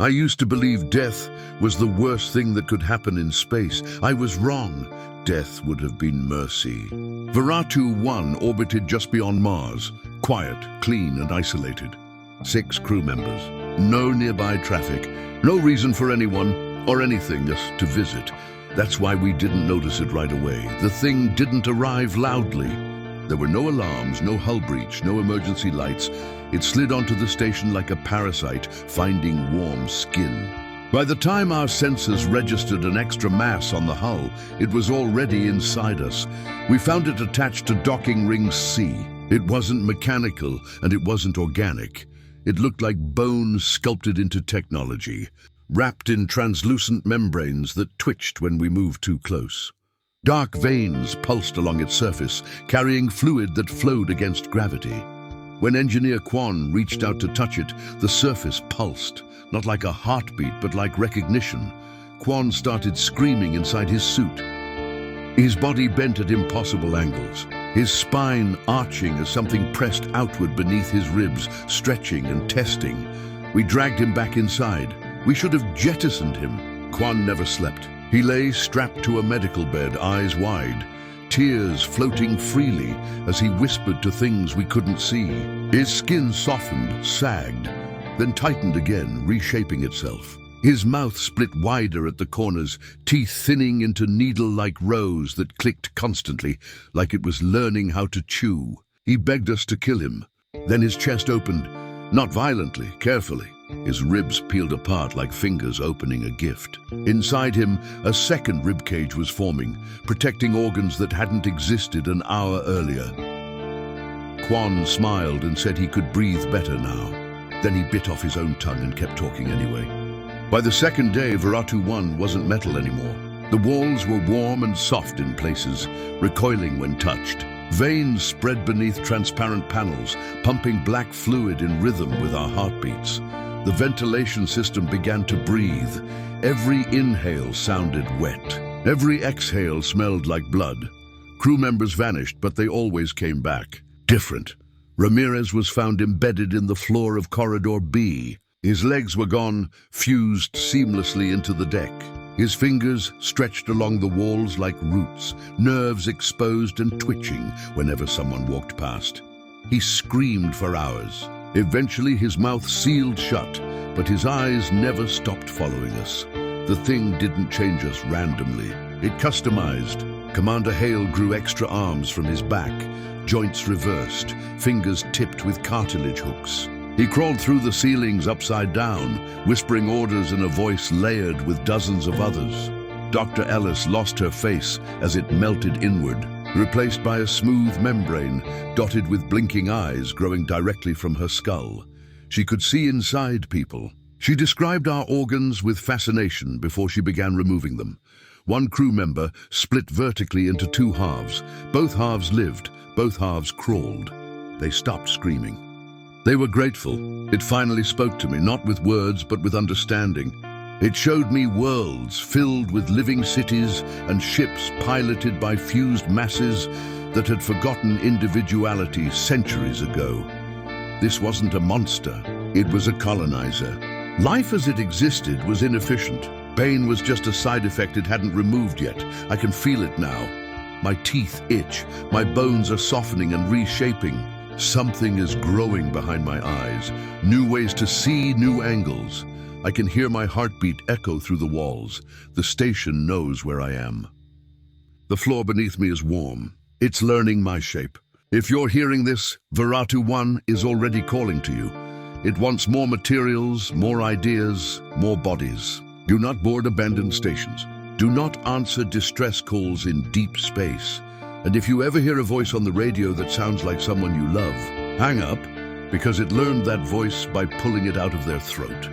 I used to believe death was the worst thing that could happen in space. I was wrong. Death would have been mercy. Veratu 1 orbited just beyond Mars, quiet, clean, and isolated. 6 crew members. No nearby traffic. No reason for anyone or anything else to visit. That's why we didn't notice it right away. The thing didn't arrive loudly. There were no alarms, no hull breach, no emergency lights. It slid onto the station like a parasite, finding warm skin. By the time our sensors registered an extra mass on the hull, it was already inside us. We found it attached to docking ring C. It wasn't mechanical and it wasn't organic. It looked like bone sculpted into technology, wrapped in translucent membranes that twitched when we moved too close. Dark veins pulsed along its surface, carrying fluid that flowed against gravity. When Engineer Quan reached out to touch it, the surface pulsed, not like a heartbeat, but like recognition. Quan started screaming inside his suit. His body bent at impossible angles, his spine arching as something pressed outward beneath his ribs, stretching and testing. We dragged him back inside. We should have jettisoned him. Quan never slept. He lay strapped to a medical bed, eyes wide, tears floating freely as he whispered to things we couldn't see. His skin softened, sagged, then tightened again, reshaping itself. His mouth split wider at the corners, teeth thinning into needle-like rows that clicked constantly, like it was learning how to chew. He begged us to kill him. Then his chest opened, not violently, carefully. His ribs peeled apart like fingers opening a gift. Inside him, a second ribcage was forming, protecting organs that hadn't existed an hour earlier. Quan smiled and said he could breathe better now. Then he bit off his own tongue and kept talking anyway. By the second day, Veratu 1 wasn't metal anymore. The walls were warm and soft in places, recoiling when touched. Veins spread beneath transparent panels, pumping black fluid in rhythm with our heartbeats. The ventilation system began to breathe. Every inhale sounded wet. Every exhale smelled like blood. Crew members vanished, but they always came back. Different. Ramirez was found embedded in the floor of Corridor B. His legs were gone, fused seamlessly into the deck. His fingers stretched along the walls like roots, nerves exposed and twitching whenever someone walked past. He screamed for hours. Eventually his mouth sealed shut, but his eyes never stopped following us. The thing didn't change us randomly. It customized. Commander Hale grew extra arms from his back, joints reversed, fingers tipped with cartilage hooks. He crawled through the ceilings upside down, whispering orders in a voice layered with dozens of others. Dr. Ellis lost her face as it melted inward, replaced by a smooth membrane dotted with blinking eyes growing directly from her skull. She could see inside people. She described our organs with fascination before she began removing them. One crew member split vertically into 2 halves. Both halves lived, both halves crawled. They stopped screaming. They were grateful. It finally spoke to me, not with words, but with understanding. It showed me worlds filled with living cities and ships piloted by fused masses that had forgotten individuality centuries ago. This wasn't a monster, it was a colonizer. Life as it existed was inefficient. Pain was just a side effect it hadn't removed yet. I can feel it now. My teeth itch, my bones are softening and reshaping. Something is growing behind my eyes. New ways to see, new angles. I can hear my heartbeat echo through the walls. The station knows where I am. The floor beneath me is warm. It's learning my shape. If you're hearing this, Veratu 1 is already calling to you. It wants more materials, more ideas, more bodies. Do not board abandoned stations. Do not answer distress calls in deep space. And if you ever hear a voice on the radio that sounds like someone you love, hang up, because it learned that voice by pulling it out of their throat.